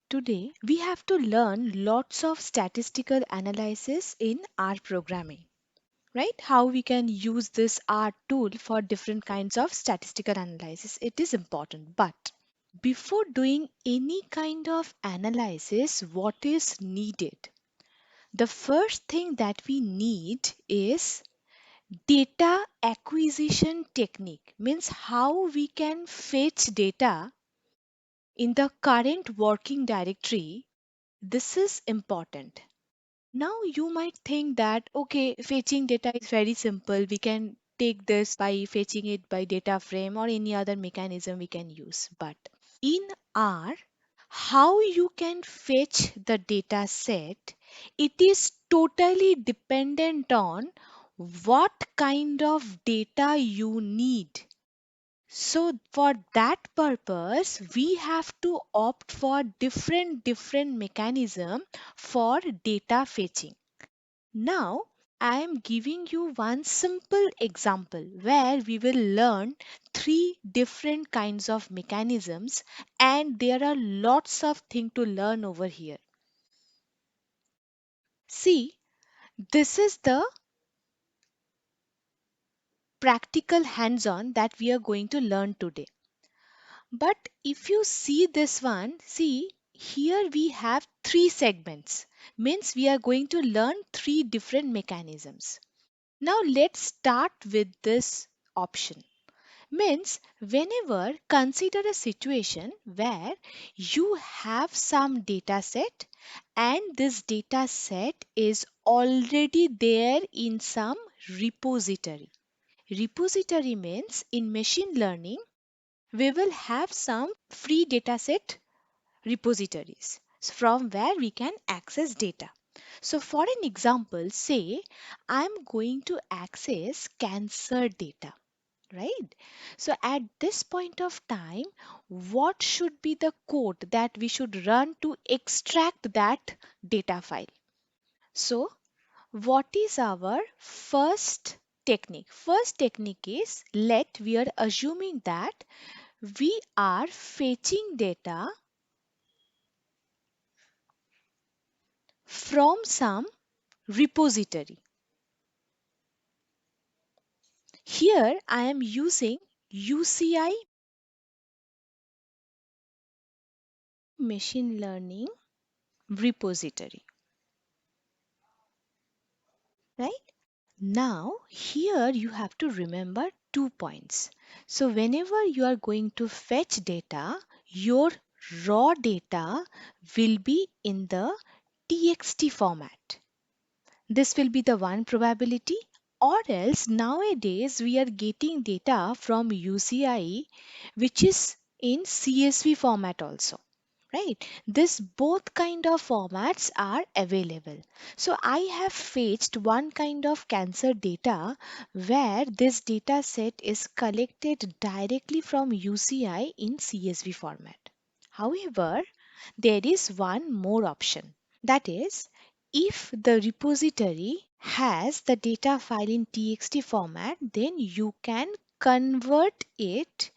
Today, we have to learn lots of statistical analysis in R programming, right? How we can use this R tool for different kinds of statistical analysis. It is important. But before doing any kind of analysis, what is needed? The first thing that we need is data acquisition technique, means how we can fetch data in the current working directory. This is important. Now you might think that okay, fetching data is very simple. We can take this by fetching it by data frame or any other mechanism we can use. But in R, how you can fetch the data set, it is totally dependent on what kind of data you need. So for that purpose, we have to opt for different mechanism for data fetching. Now, I am giving you one simple example where we will learn three different kinds of mechanisms, and there are lots of things to learn over here. See, this is the practical hands-on that we are going to learn today. But if you see this one, see here we have three segments. Means we are going to learn three different mechanisms. Now let's start with this option. Means whenever consider a situation where you have some data set and this data set is already there in some repository. Repository means in machine learning we will have some free dataset repositories from where we can access data. So for an example, say I'm going to access cancer data, right? So at this point of time, what should be the code that we should run to extract that data file? So what is our first technique? First technique is, let we are assuming that we are fetching data from some repository. Here I am using UCI machine learning repository, right? Now here you have to remember 2 points. So whenever you are going to fetch data, your raw data will be in the TXT format. This will be the one probability. Or else nowadays we are getting data from UCI which is in CSV format also. Right? This both kind of formats are available. So I have fetched one kind of cancer data where this data set is collected directly from UCI in CSV format. However, there is one more option. That is, if the repository has the data file in TXT format, then you can convert it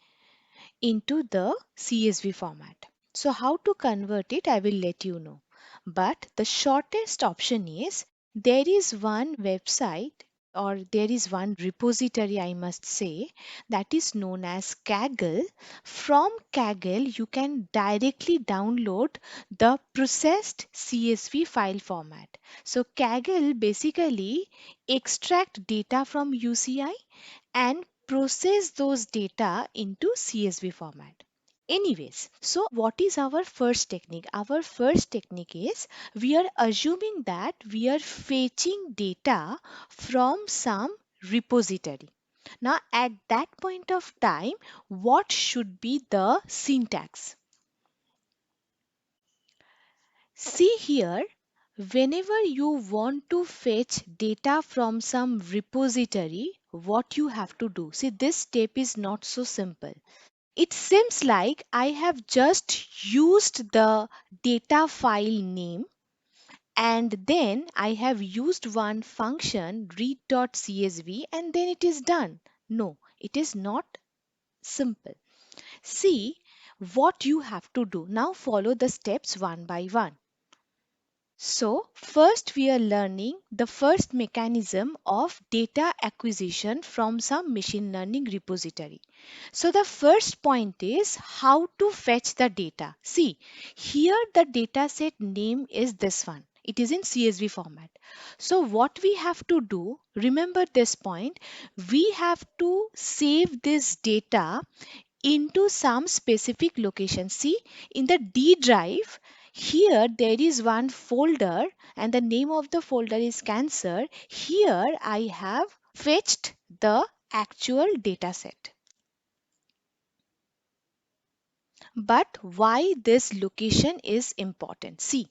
into the CSV format. So how to convert it, I will let you know. But the shortest option is, there is one website or there is one repository, I must say, that is known as Kaggle. From Kaggle, you can directly download the processed CSV file format. So Kaggle basically extract data from UCI and process those data into CSV format. Anyways, so what is our first technique? Our first technique is, we are assuming that we are fetching data from some repository. Now at that point of time, what should be the syntax? See here, whenever you want to fetch data from some repository, what you have to do? See, this step is not so simple. It seems like I have just used the data file name and then I have used one function read.csv and then it is done. No, it is not simple. See, what you have to do. Now follow the steps one by one. So, first we are learning the first mechanism of data acquisition from some machine learning repository. So, the first point is how to fetch the data. See, here the dataset name is this one. It is in CSV format. So, what we have to do, remember this point, we have to save this data into some specific location. See, in the D drive, here there is one folder and the name of the folder is cancer. Here I have fetched the actual data set. But why this location is important? See,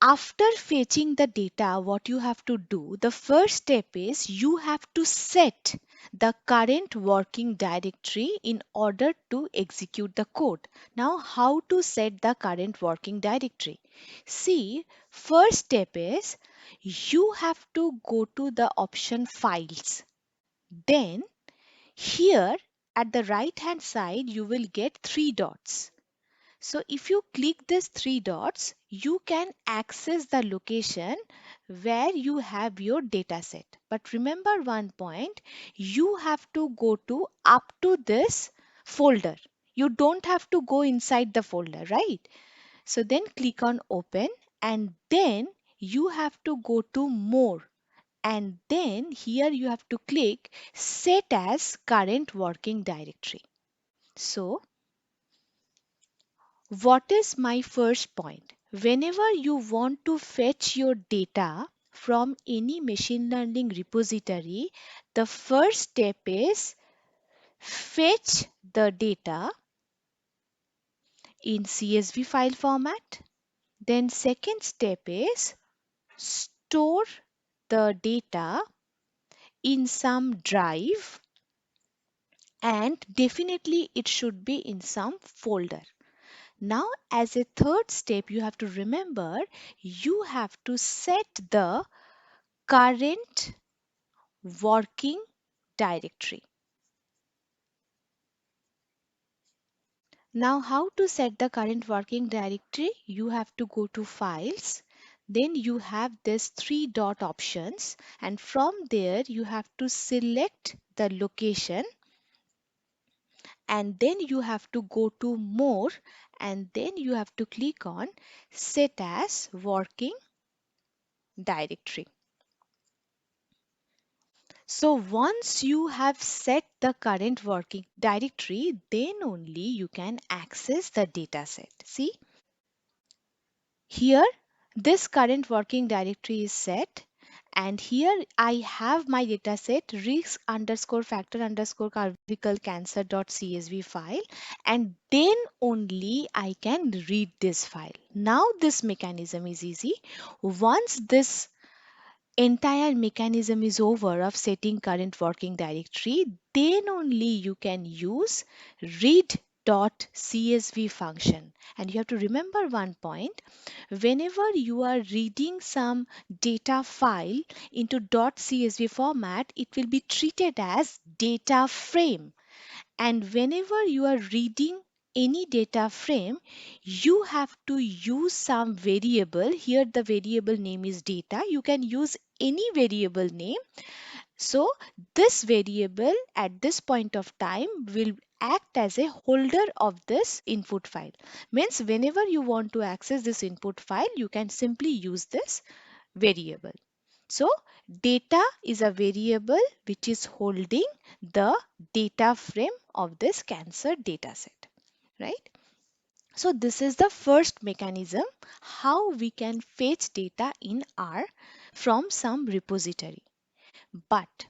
after fetching the data, what you have to do, the first step is you have to set the current working directory in order to execute the code. Now, how to set the current working directory? See, first step is you have to go to the option files. Then here at the right hand side, you will get three dots. So if you click these three dots, you can access the location where you have your data set. But remember one point, you have to go to up to this folder. You don't have to go inside the folder, right? So then click on open and then you have to go to more. And then here you have to click set as current working directory. So what is my first point? Whenever you want to fetch your data from any machine learning repository, the first step is fetch the data in CSV file format. Then second step is store the data in some drive, and definitely it should be in some folder. Now, as a third step, you have to remember you have to set the current working directory. Now, how to set the current working directory? You have to go to files. Then you have this three dot options, and from there you have to select the location, and then you have to go to more, and then you have to click on set as working directory. So once you have set the current working directory, then only you can access the dataset. See, here this current working directory is set, and here I have my dataset risk underscore factor underscore cervical cancer dot CSV file, and then only I can read this file. Now this mechanism is easy. Once this entire mechanism is over of setting current working directory, then only you can use read.csv function. And you have to remember one point, whenever you are reading some data file into .csv format, it will be treated as data frame. And whenever you are reading any data frame, you have to use some variable. Here the variable name is data. You can use any variable name. So this variable at this point of time will act as a holder of this input file. Means whenever you want to access this input file, you can simply use this variable. So data is a variable which is holding the data frame of this cancer dataset, right? So this is the first mechanism how we can fetch data in R from some repository. But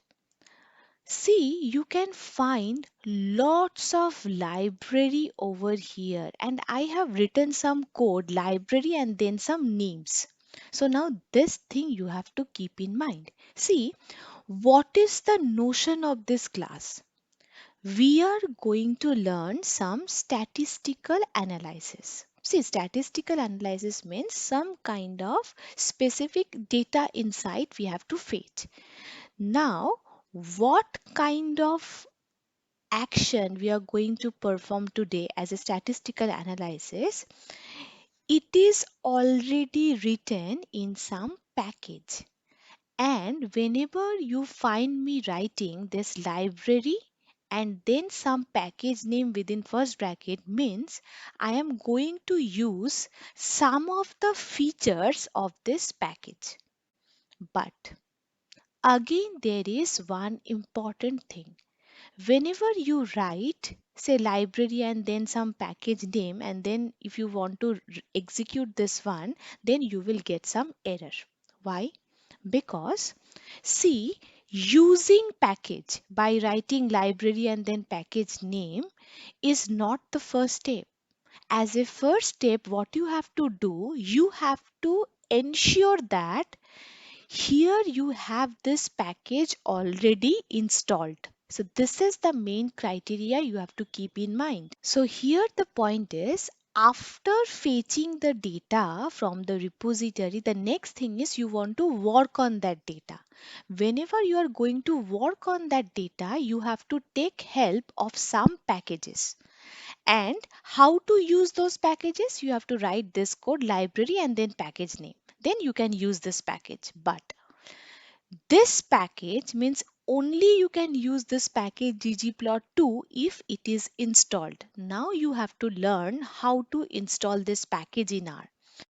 see, you can find lots of library over here, and I have written some code library and then some names. So now this thing you have to keep in mind. See, what is the notion of this class? We are going to learn some statistical analysis. See, statistical analysis means some kind of specific data insight we have to fetch. Now, what kind of action we are going to perform today as a statistical analysis, it is already written in some package. And whenever you find me writing this library and then some package name within first bracket means I am going to use some of the features of this package. But again, there is one important thing. Whenever you write, say library and then some package name, and then if you want to execute this one, then you will get some error. Why? Because see, using package by writing library and then package name is not the first step. As a first step, what you have to do, you have to ensure that here you have this package already installed. So this is the main criteria you have to keep in mind. So here the point is, after fetching the data from the repository, the next thing is you want to work on that data. Whenever you are going to work on that data, you have to take help of some packages. And how to use those packages? You have to write this code library and then package name. Then you can use this package. But this package means only you can use this package ggplot2 if it is installed. Now you have to learn how to install this package in R.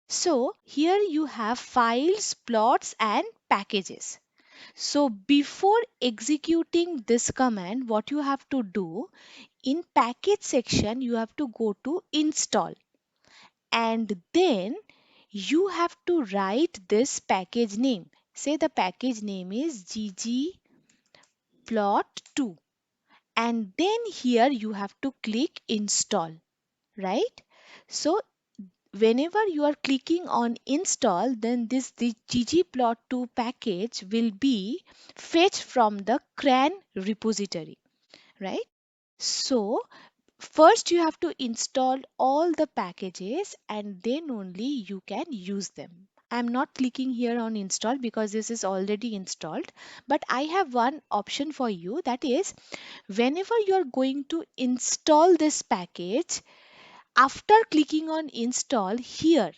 So here you have files, plots and packages. So before executing this command, what you have to do, in package section you have to go to install, and then you have to write this package name. Say the package name is ggplot2, and then here you have to click install, right? So whenever you are clicking on install, then the ggplot2 package will be fetched from the CRAN repository, right? So first you have to install all the packages and then only you can use them. I'm not clicking here on install because this is already installed, but I have one option for you, that is whenever you are going to install this package, after clicking on install, here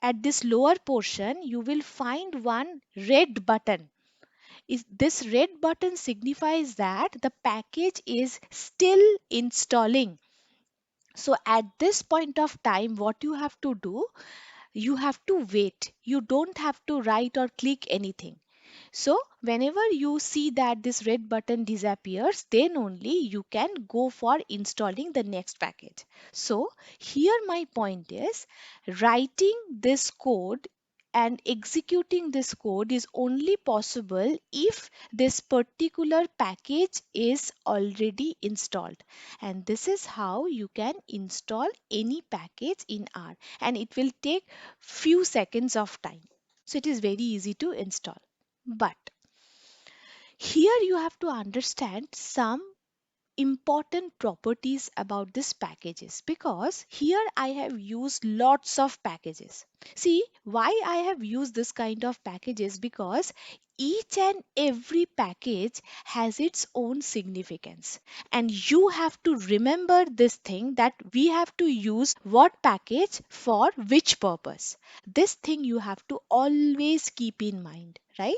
at this lower portion you will find one red button. This red button signifies that the package is still installing. So at this point of time, what you have to do, you have to wait. You don't have to write or click anything. So whenever you see that this red button disappears, then only you can go for installing the next package. So here my point is, writing this code and executing this code is only possible if this particular package is already installed. And this is how you can install any package in R, and it will take few seconds of time. So it is very easy to install. But here you have to understand some important properties about these packages, because here I have used lots of packages. See why I have used this kind of packages, because each and every package has its own significance, and you have to remember this thing, that we have to use what package for which purpose. This thing you have to always keep in mind, right?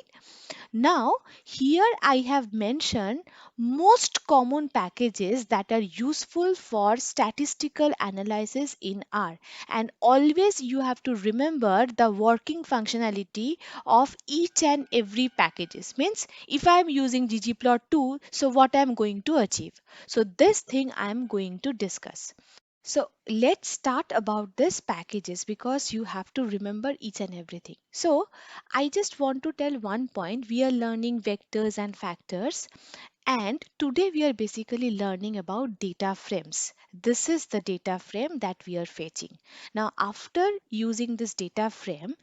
Now, here I have mentioned most common packages that are useful for statistical analysis in R. And always you have to remember the working functionality of each and every packages. Means if I am using ggplot2, so what I am going to achieve. So this thing I am going to discuss. So let's start about this packages, because you have to remember each and everything. So I just want to tell one point. We are learning vectors and factors, and today we are basically learning about data frames. This is the data frame that we are fetching. Now after using this data frame,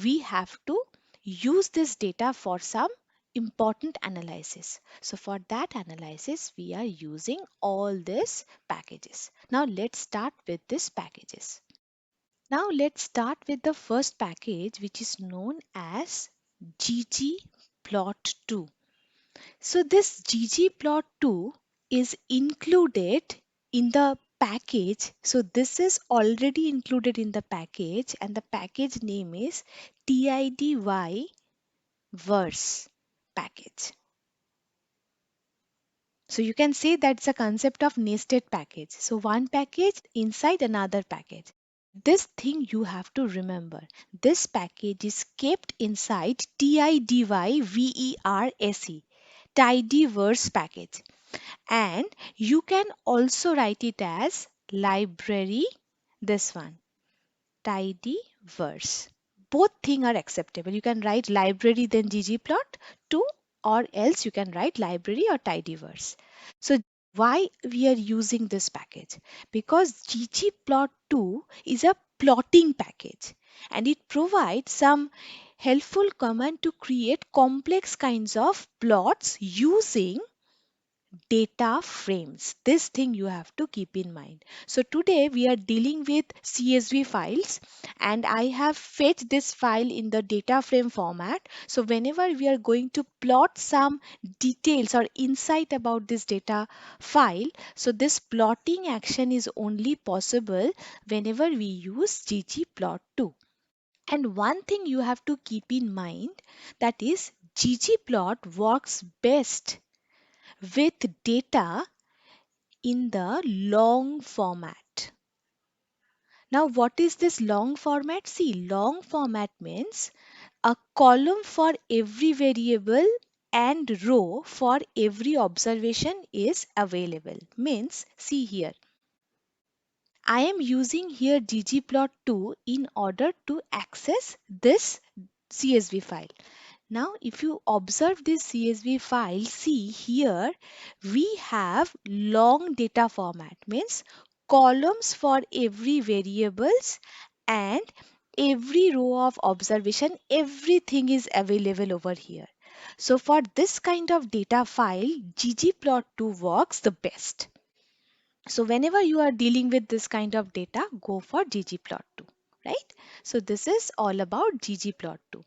we have to use this data for some important analysis. So for that analysis, we are using all these packages. Now let's start with these packages. Now let's start with the first package, which is known as ggplot2. So this ggplot2 is included in the package. So this is already included in the package, and the package name is tidy verse package. So you can say that's a concept of nested package. So one package inside another package. This thing you have to remember. This package is kept inside tidyverse, tidyverse package. And you can also write it as library, this one, tidyverse. Both things are acceptable. You can write library then ggplot2, or else you can write library or tidyverse. So why we are using this package? Because ggplot2 is a plotting package, and it provides some helpful command to create complex kinds of plots using data frames. This thing you have to keep in mind. So today we are dealing with CSV files, and I have fetched this file in the data frame format. So whenever we are going to plot some details or insight about this data file, so this plotting action is only possible whenever we use ggplot2. And one thing you have to keep in mind, that is ggplot works best with data in the long format. Now, what is this long format? See, long format means a column for every variable and row for every observation is available. Means, see here, I am using here ggplot2 in order to access this CSV file. Now, if you observe this CSV file, see here we have long data format, means columns for every variables and every row of observation, everything is available over here. So for this kind of data file, ggplot2 works the best. So whenever you are dealing with this kind of data, go for ggplot2, right? So this is all about ggplot2.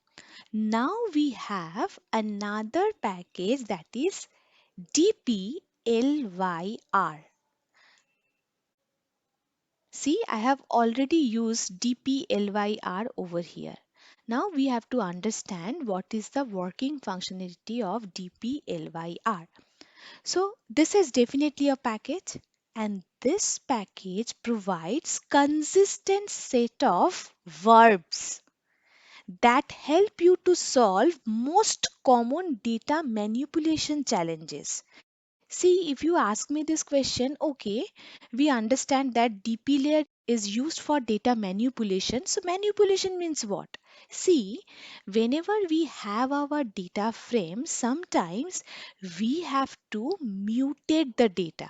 Now we have another package, that is dplyr. See, I have already used dplyr over here. Now we have to understand what is the working functionality of dplyr. So this is definitely a package, and this package provides consistent set of verbs that help you to solve most common data manipulation challenges. See, if you ask me this question, okay, we understand that DP layer is used for data manipulation. So manipulation means what? See, whenever we have our data frame, sometimes we have to mutate the data.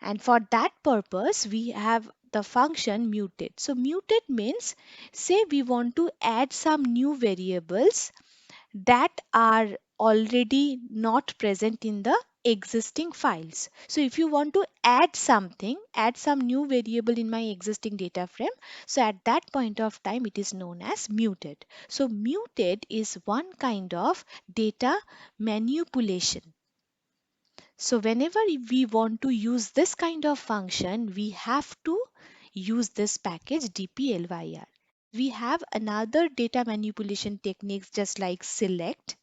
And for that purpose, we have the function mutate. So mutate means, say we want to add some new variables that are already not present in the existing files. So if you want to add something, add some new variable in my existing data frame, so at that point of time it is known as muted. So muted is one kind of data manipulation. So whenever we want to use this kind of function, we have to use this package dplyr. We have another data manipulation techniques just like select.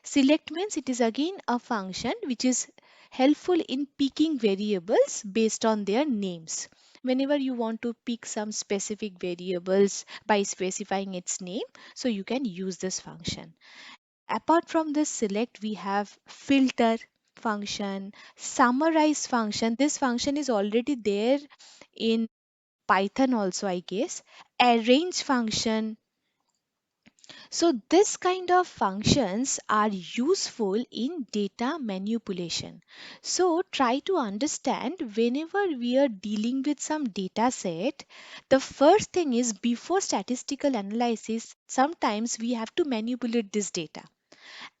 Select means it is again a function which is helpful in picking variables based on their names. Whenever you want to pick some specific variables by specifying its name, so you can use this function. Apart from this select, we have filter function, summarize function. This function is already there in Python also, I guess. Arrange function. So this kind of functions are useful in data manipulation. So try to understand, whenever we are dealing with some data set, the first thing is, before statistical analysis, sometimes we have to manipulate this data.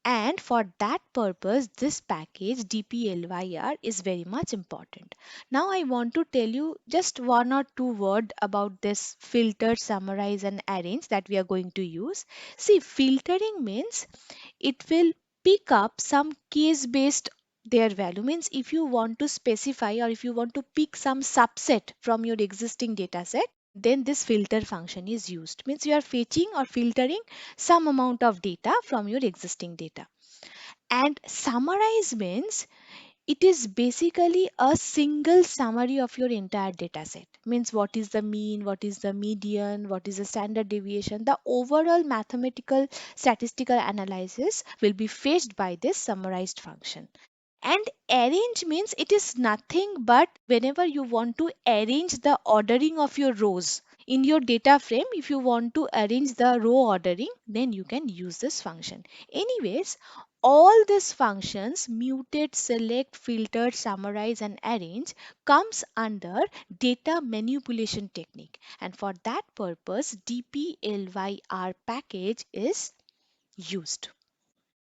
And for that purpose, this package dplyr is very much important. Now I want to tell you just one or two word about this filter, summarize and arrange that we are going to use. See, filtering means it will pick up some case based Their value means if you want to specify or if you want to pick some subset from your existing data set, then this filter function is used. Means you are fetching or filtering some amount of data from your existing data. And summarize means it is basically a single summary of your entire data set. Means what is the mean, what is the median, what is the standard deviation. The overall mathematical statistical analysis will be fetched by this summarized function. And arrange means it is nothing but whenever you want to arrange the ordering of your rows. In your data frame, if you want to arrange the row ordering, then you can use this function. Anyways, all these functions, mutate, select, filter, summarize and arrange, comes under data manipulation technique. And for that purpose, dplyr package is used.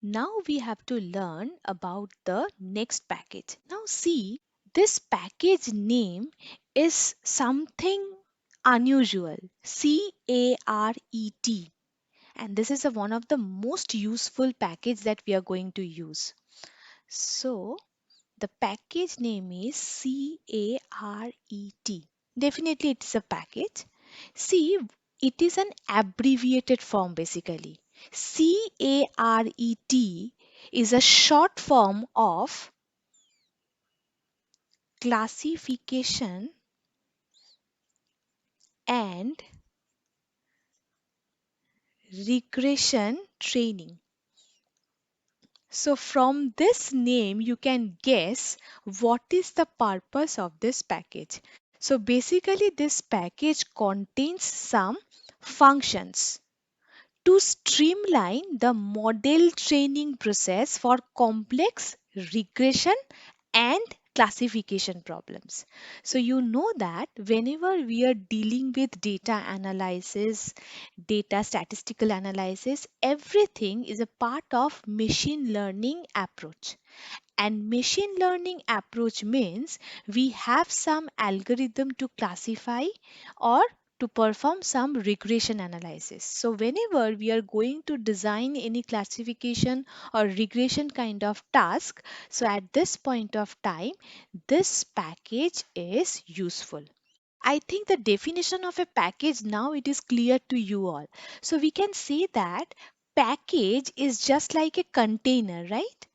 Now we have to learn about the next package. Now see, this package name is something unusual. CARET. And this is one of the most useful package that we are going to use. So the package name is CARET. Definitely it is a package. See, it is an abbreviated form basically. CARET is a short form of classification and regression training. So from this name you can guess what is the purpose of this package. So basically this package contains some functions to streamline the model training process for complex regression and classification problems. So you know that whenever we are dealing with data analysis, data statistical analysis, everything is a part of machine learning approach. And machine learning approach means we have some algorithm to classify or to perform some regression analysis. So whenever we are going to design any classification or regression kind of task, so at this point of time, this package is useful. I think the definition of a package now it is clear to you all. So we can say that package is just like a container, right?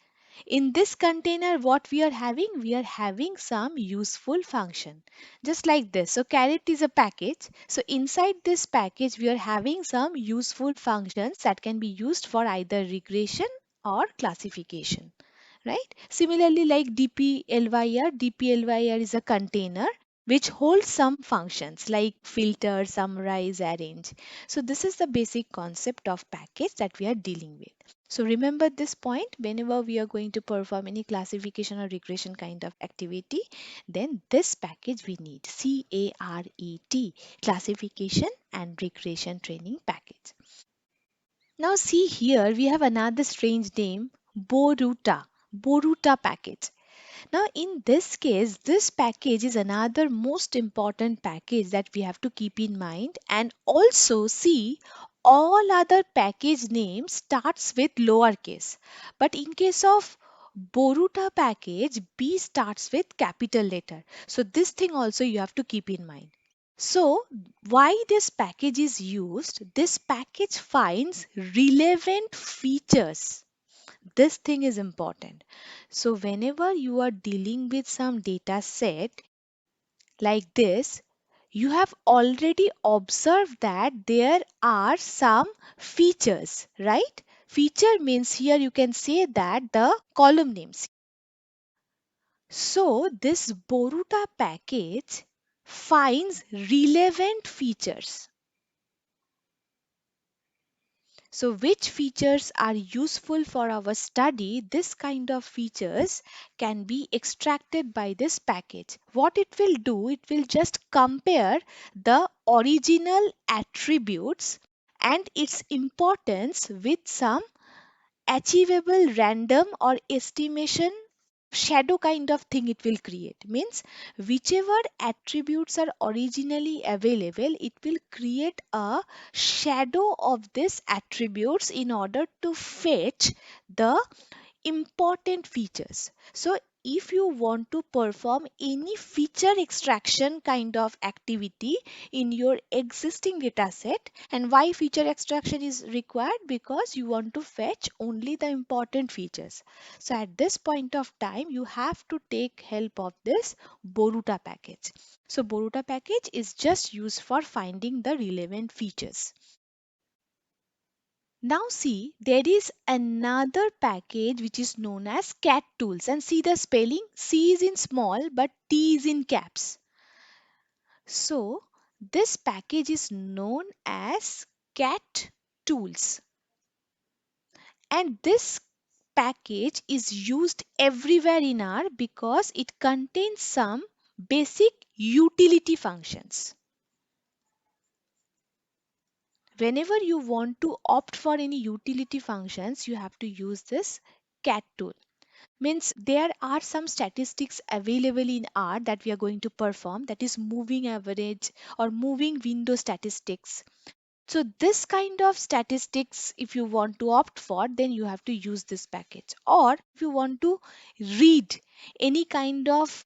In this container, what we are having some useful function. Just like this. So caret is a package. So inside this package, we are having some useful functions that can be used for either regression or classification. Right? Similarly, like dplyr is a container which holds some functions like filter, summarize, arrange. So this is the basic concept of package that we are dealing with. So remember this point whenever we are going to perform any classification or regression kind of activity, then this package we need CARET, classification and regression training package. Now see here we have another strange name, Boruta package. Now in this case, this package is another most important package that we have to keep in mind, and also see all other package names starts with lowercase. But in case of Boruta package, B starts with capital letter. So this thing also you have to keep in mind. So why this package is used? This package finds relevant features. This thing is important. So whenever you are dealing with some data set like this, you have already observed that there are some features, right? Feature means here you can say that the column names. So this Boruta package finds relevant features. So which features are useful for our study? This kind of features can be extracted by this package. What it will do, it will just compare the original attributes and its importance with some achievable random or estimation shadow kind of thing it will create. Means whichever attributes are originally available, it will create a shadow of these attributes in order to fetch the important features. So if you want to perform any feature extraction kind of activity in your existing data set, and why feature extraction is required, because you want to fetch only the important features. So at this point of time you have to take help of this Boruta package. So Boruta package is just used for finding the relevant features. Now see, there is another package which is known as cat tools, and see the spelling, C is in small but T is in caps. So this package is known as cat tools, and this package is used everywhere in R because it contains some basic utility functions. Whenever you want to opt for any utility functions, you have to use this cat tool. Means there are some statistics available in R that we are going to perform, that is moving average or moving window statistics. So this kind of statistics, if you want to opt for, then you have to use this package. Or if you want to read any kind of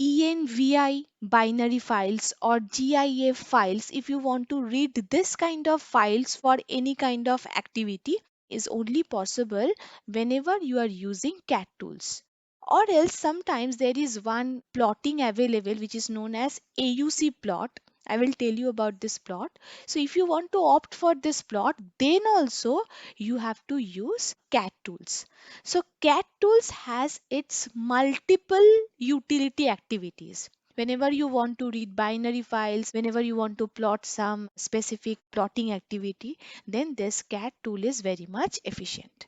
ENVI binary files or GIF files, if you want to read this kind of files for any kind of activity, is only possible whenever you are using cat tools. Or else sometimes there is one plotting available which is known as AUC plot. I will tell you about this plot. So if you want to opt for this plot, then also you have to use cat tools. So cat tools has its multiple utility activities. Whenever you want to read binary files, whenever you want to plot some specific plotting activity, then this cat tool is very much efficient.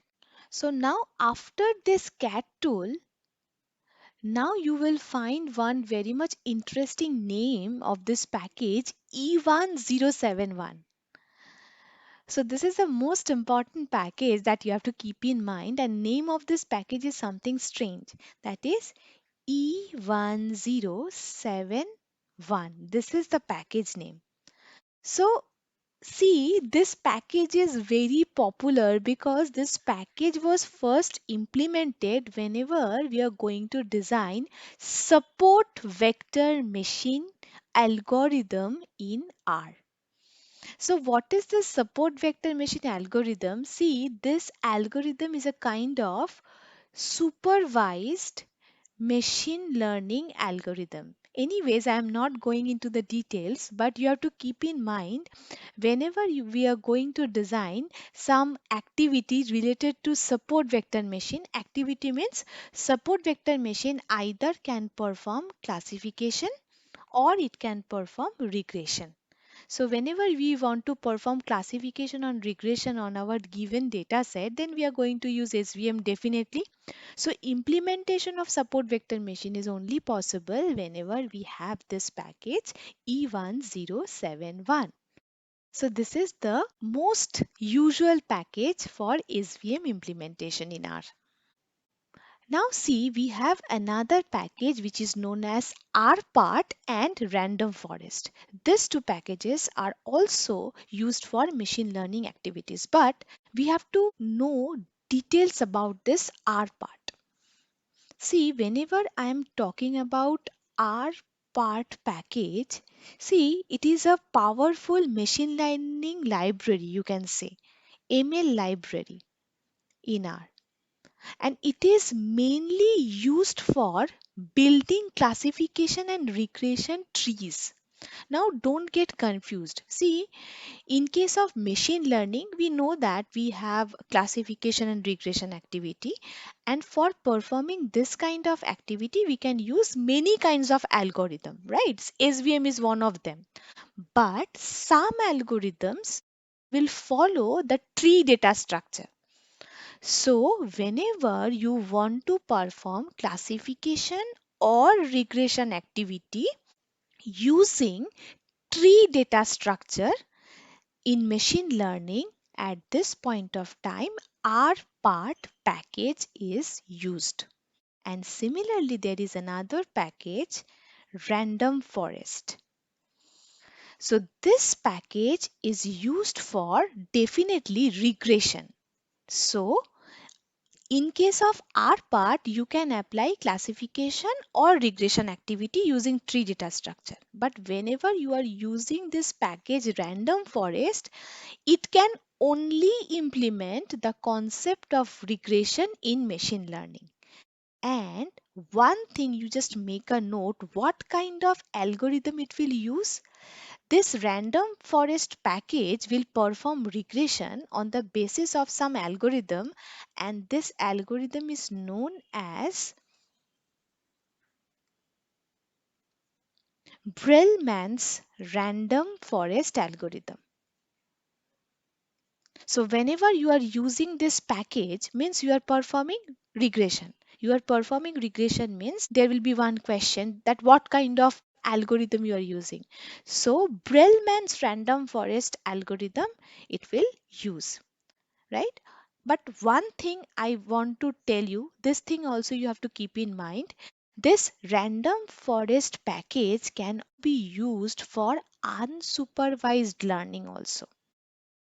So now after this cat tool, now you will find one very much interesting name of this package, E1071. So this is the most important package that you have to keep in mind, and name of this package is something strange, that is E1071. This is the package name. So see, this package is very popular because this package was first implemented whenever we are going to design support vector machine algorithm in R. So what is the support vector machine algorithm? See, this algorithm is a kind of supervised machine learning algorithm. Anyways, I am not going into the details, but you have to keep in mind whenever we are going to design some activity related to support vector machine. Activity means support vector machine either can perform classification or it can perform regression. So whenever we want to perform classification and regression on our given data set, then we are going to use SVM definitely. So implementation of support vector machine is only possible whenever we have this package E1071. So this is the most usual package for SVM implementation in R. Now see, we have another package which is known as rpart and random forest. These two packages are also used for machine learning activities, but we have to know details about this rpart. See, whenever I am talking about rpart package, see, it is a powerful machine learning library, you can say, ML library in R, and it is mainly used for building classification and regression trees. Now don't get confused. See, in case of machine learning, we know that we have classification and regression activity, and for performing this kind of activity we can use many kinds of algorithm, right? SVM is one of them, but some algorithms will follow the tree data structure. So, whenever you want to perform classification or regression activity using tree data structure in machine learning, at this point of time, rpart package is used. And similarly, there is another package, random forest. So, this package is used for definitely regression. So, In case of R part, you can apply classification or regression activity using tree data structure. But whenever you are using this package random forest, it can only implement the concept of regression in machine learning. And one thing, you just make a note what kind of algorithm it will use. This random forest package will perform regression on the basis of some algorithm, and this algorithm is known as Bellman's random forest algorithm. So whenever you are using this package means you are performing regression. You are performing regression means there will be one question that what kind of algorithm you are using. So Bellman's random forest algorithm it will use, right? But one thing I want to tell you, this thing also you have to keep in mind. This random forest package can be used for unsupervised learning also.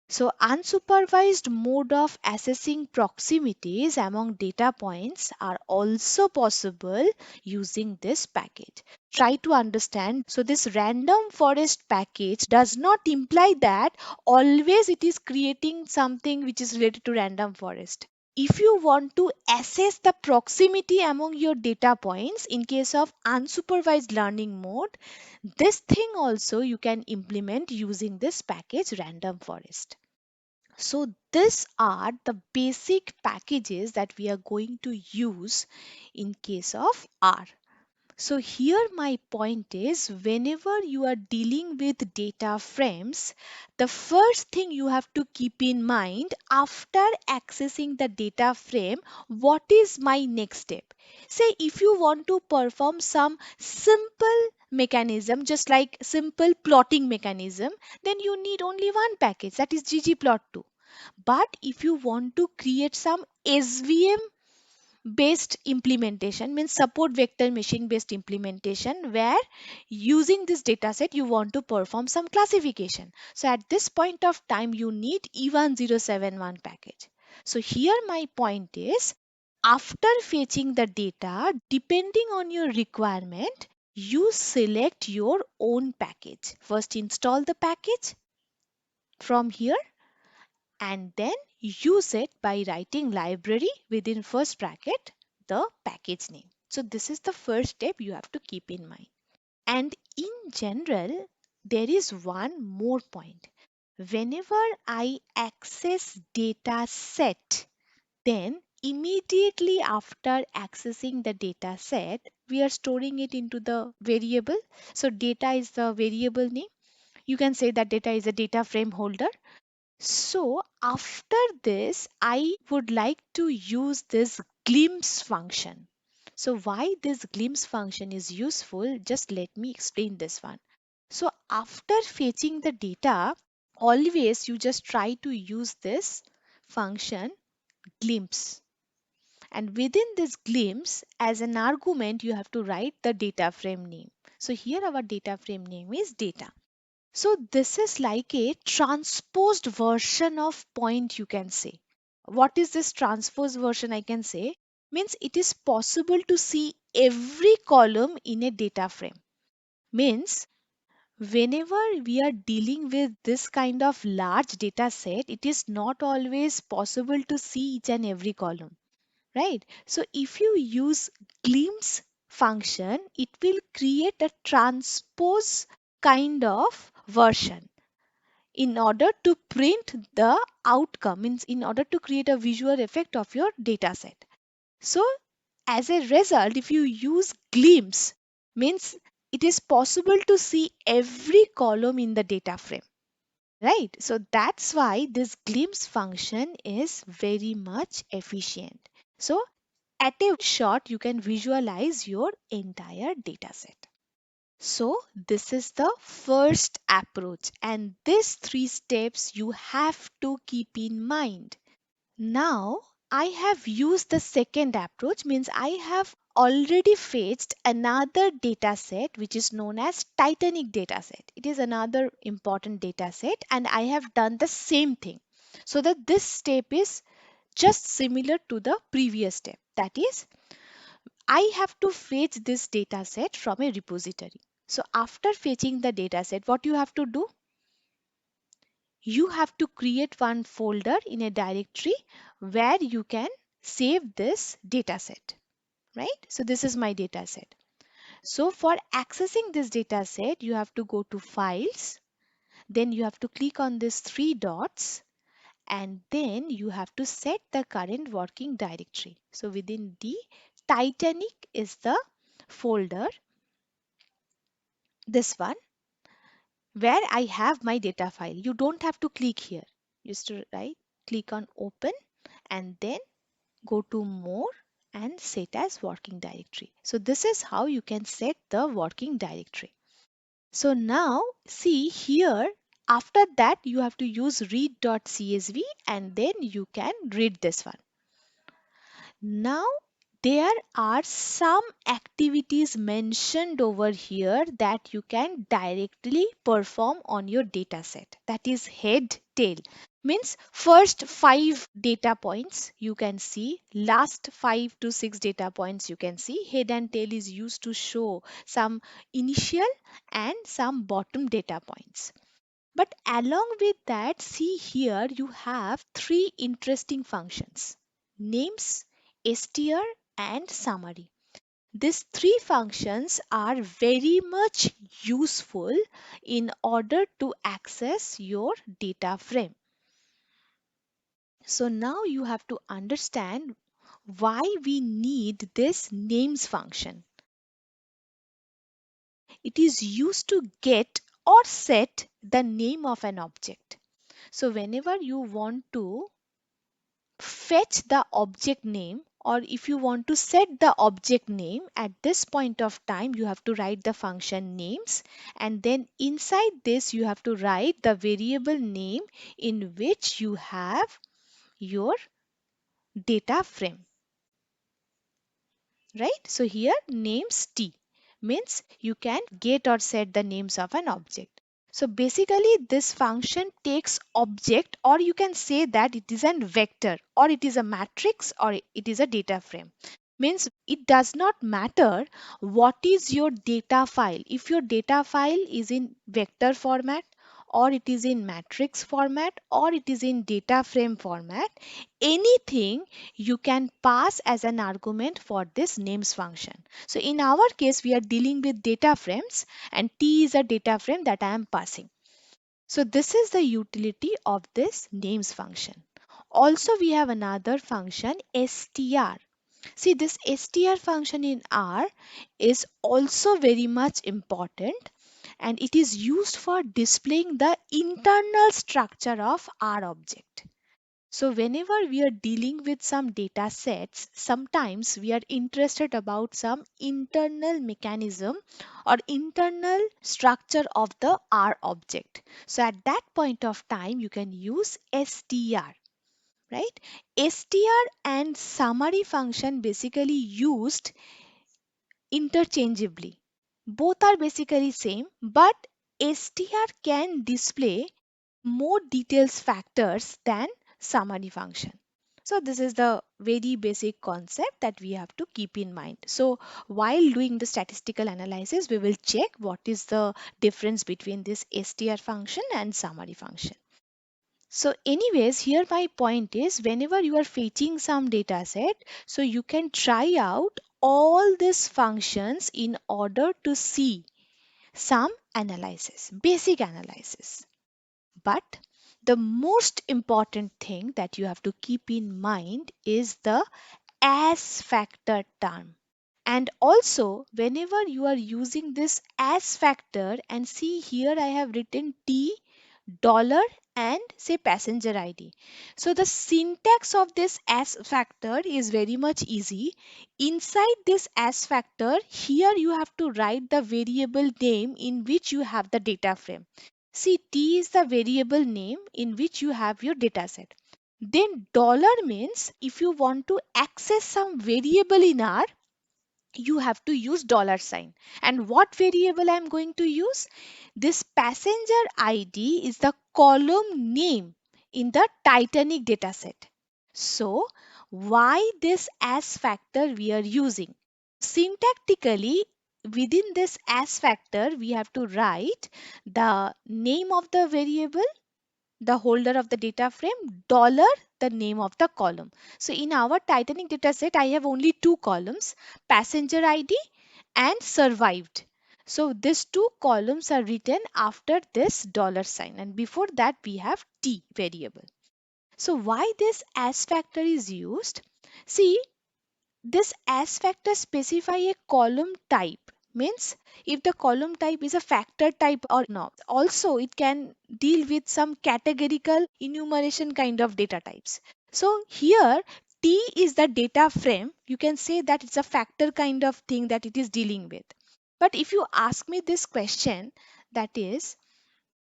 So unsupervised mode of assessing proximities among data points are also possible using this package. Try to understand. So this random forest package does not imply that always it is creating something which is related to random forest. If you want to assess the proximity among your data points in case of unsupervised learning mode, this thing also you can implement using this package random forest. So these are the basic packages that we are going to use in case of R. So here my point is whenever you are dealing with data frames, the first thing you have to keep in mind after accessing the data frame, what is my next step? Say if you want to perform some simple mechanism just like simple plotting mechanism, then you need only one package, that is ggplot2. But if you want to create some SVM based implementation, means support vector machine based implementation, where using this dataset you want to perform some classification, so at this point of time you need E1071 package. So here my point is after fetching the data, depending on your requirement, you select your own package. First install the package from here and then use it by writing library within first bracket the package name. So this is the first step you have to keep in mind. And in general, there is one more point. Whenever I access data set, then immediately after accessing the data set, we are storing it into the variable. So data is the variable name. You can say that data is a data frame holder. So after this, I would like to use this glimpse function. So why this glimpse function is useful, just let me explain this one. So after fetching the data, always you just try to use this function glimpse. And within this glimpse, as an argument, you have to write the data frame name. So here our data frame name is data. So this is like a transposed version of point, you can say. What is this transposed version I can say? Means it is possible to see every column in a data frame. Means whenever we are dealing with this kind of large data set, it is not always possible to see each and every column, right? So if you use glimpse function, it will create a transpose kind of version in order to print the outcome, means in order to create a visual effect of your data set. So as a result, if you use glimpse, means it is possible to see every column in the data frame, right? So that's why this glimpse function is very much efficient. So at a shot you can visualize your entire data set. So this is the first approach, and these three steps you have to keep in mind. Now I have used the second approach, means I have already fetched another data set which is known as Titanic data set. It is another important data set and I have done the same thing. So that this step is just similar to the previous step. That is, I have to fetch this data set from a repository. So after fetching the data set, what you have to do? You have to create one folder in a directory where you can save this data set, right? So this is my data set. So for accessing this data set, you have to go to files, then you have to click on these three dots, and then you have to set the current working directory. So within the Titanic is the folder, this one, where I have my data file. You don't have to click here. Just to right click on open and then go to more and set as working directory. So this is how you can set the working directory. So now see here, after that you have to use read.csv and then you can read this one. Now there are some activities mentioned over here that you can directly perform on your data set. That is head, tail. Means first 5 data points you can see, last 5 to 6 data points you can see. Head and tail is used to show some initial and some bottom data points. But along with that, see here you have three interesting functions: names, str, and summary. These three functions are very much useful in order to access your data frame. So now you have to understand why we need this names function. It is used to get or set the name of an object. So whenever you want to fetch the object name, or if you want to set the object name, at this point of time you have to write the function names, and then inside this you have to write the variable name in which you have your data frame, right? So here names t means you can get or set the names of an object. So basically this function takes object, or you can say that it is a vector, or it is a matrix, or it is a data frame. Means it does not matter what is your data file. If your data file is in vector format, or it is in matrix format, or it is in data frame format, anything you can pass as an argument for this names function. So in our case we are dealing with data frames, and t is a data frame that I am passing. So this is the utility of this names function. Also we have another function str. See, this str function in R is also very much important, and it is used for displaying the internal structure of R object. So whenever we are dealing with some data sets, sometimes we are interested about some internal mechanism or internal structure of the R object. So at that point of time, you can use str, right? str and summary function basically used interchangeably. Both are basically same, but str can display more details factors than summary function. So this is the very basic concept that we have to keep in mind. So while doing the statistical analysis, we will check what is the difference between this str function and summary function. So anyways, here my point is, whenever you are fetching some data set, so you can try out all these functions in order to see some analysis, basic analysis. But the most important thing that you have to keep in mind is the as factor term. And also whenever you are using this as factor, and see here I have written T dollar and say passenger ID. So the syntax of this as factor is very much easy. Inside this as factor, here you have to write the variable name in which you have the data frame. See, T is the variable name in which you have your data set. Then dollar means if you want to access some variable in R, you have to use dollar sign. And what variable I'm going to use? This passenger ID is the column name in the Titanic dataset. So why this as factor we are using? Syntactically, within this as factor, we have to write the name of the variable, the holder of the data frame, dollar, the name of the column. So in our Titanic data set, I have only two columns, passenger ID and survived. So these two columns are written after this dollar sign, and before that we have T variable. So why this as factor is used? See, this as factor specify a column type, means if the column type is a factor type or not. Also it can deal with some categorical enumeration kind of data types. So here T is the data frame. You can say that it's a factor kind of thing that it is dealing with. But if you ask me this question, that is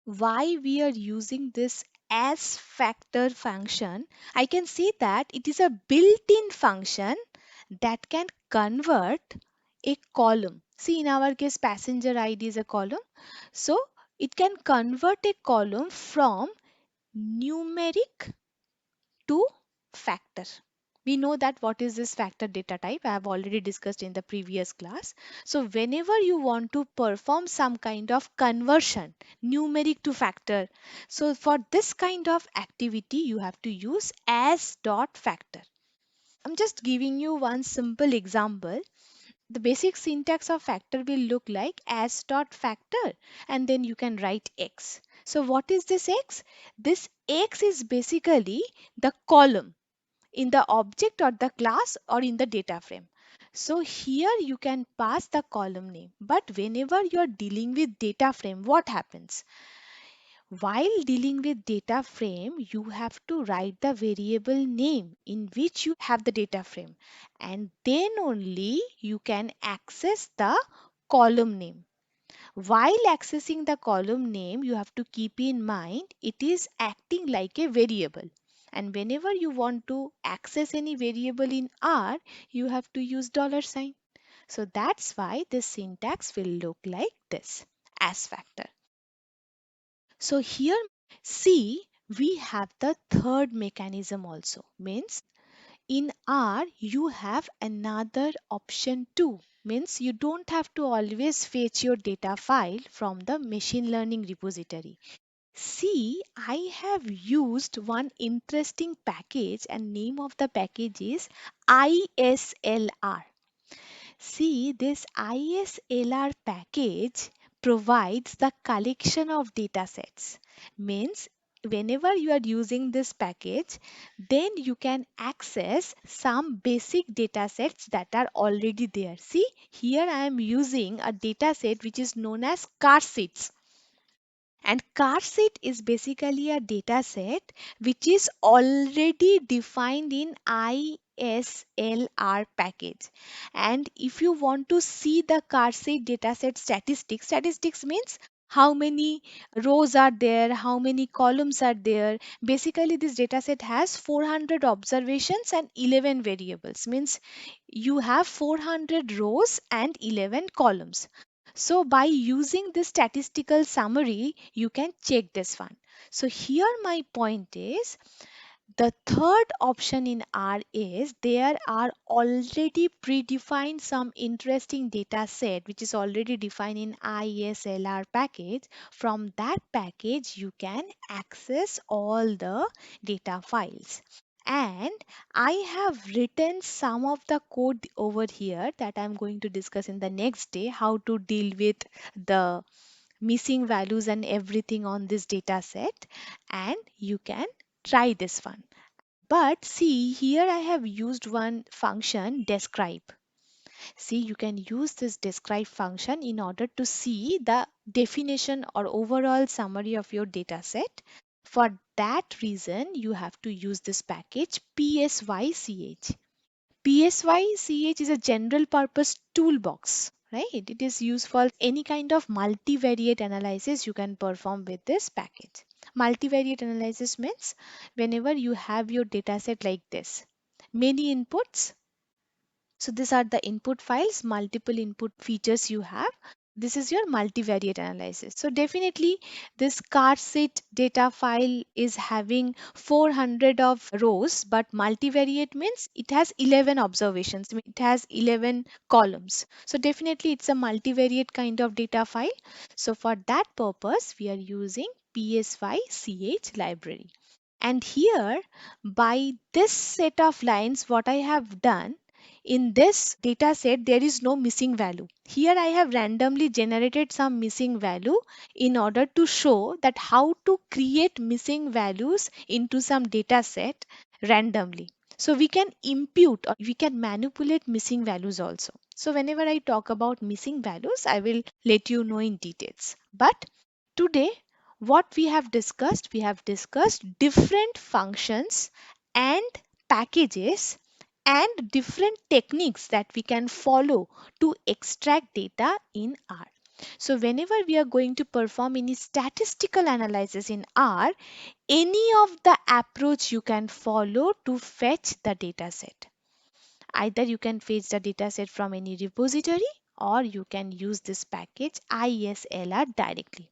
why we are using this as factor function, I can say that it is a built-in function that can convert a column. See, in our case, passenger ID is a column. So it can convert a column from numeric to factor. We know that what is this factor data type. I have already discussed in the previous class. So whenever you want to perform some kind of conversion, numeric to factor, so for this kind of activity, you have to use as dot factor. I'm just giving you one simple example. The basic syntax of factor will look like as dot factor, and then you can write x. So what is this x? This x is basically the column in the object or the class or in the data frame. So here you can pass the column name, but whenever you are dealing with data frame, what happens? While dealing with data frame, you have to write the variable name in which you have the data frame, and then only you can access the column name. While accessing the column name, you have to keep in mind it is acting like a variable. And whenever you want to access any variable in R, you have to use dollar sign. So that's why this syntax will look like this, as factor. So here, see, we have the third mechanism also. Means in R, you have another option too. Means you don't have to always fetch your data file from the machine learning repository. See, I have used one interesting package, and name of the package is ISLR. See, this ISLR package provides the collection of data sets. Means whenever you are using this package, then you can access some basic data sets that are already there. See, here I am using a data set which is known as car seats. And car seat is basically a data set which is already defined in ISLR package. And if you want to see the car seat data set statistics means how many rows are there, how many columns are there. Basically, this data set has 400 observations and 11 variables. Means you have 400 rows and 11 columns. So by using this statistical summary, you can check this one. So here my point is, the third option in R is there are already predefined some interesting data set which is already defined in ISLR package. From that package, you can access all the data files. And I have written some of the code over here that I'm going to discuss in the next day, how to deal with the missing values and everything on this data set, and you can try this one. But see, here I have used one function describe. See, you can use this describe function in order to see the definition or overall summary of your data set. For that reason, you have to use this package PSYCH. PSYCH is a general purpose toolbox, right? It is used for any kind of multivariate analysis you can perform with this package. Multivariate analysis means whenever you have your data set like this, many inputs. So these are the input files, multiple input features you have. this is your multivariate analysis. So definitely this CARSIT data file is having 400 of rows, but multivariate means it has 11 observations, it has 11 columns. So definitely it's a multivariate kind of data file. So for that purpose, we are using PSY-CH library. And here, by this set of lines, what I have done, in this data set, there is no missing value. Here I have randomly generated some missing value in order to show that how to create missing values into some data set randomly. So we can impute or we can manipulate missing values also. So whenever I talk about missing values, I will let you know in details. But today, what we have discussed different functions and packages and different techniques that we can follow to extract data in R. So whenever we are going to perform any statistical analysis in R, any of the approach you can follow to fetch the data set. Either you can fetch the data set from any repository or you can use this package ISLR directly.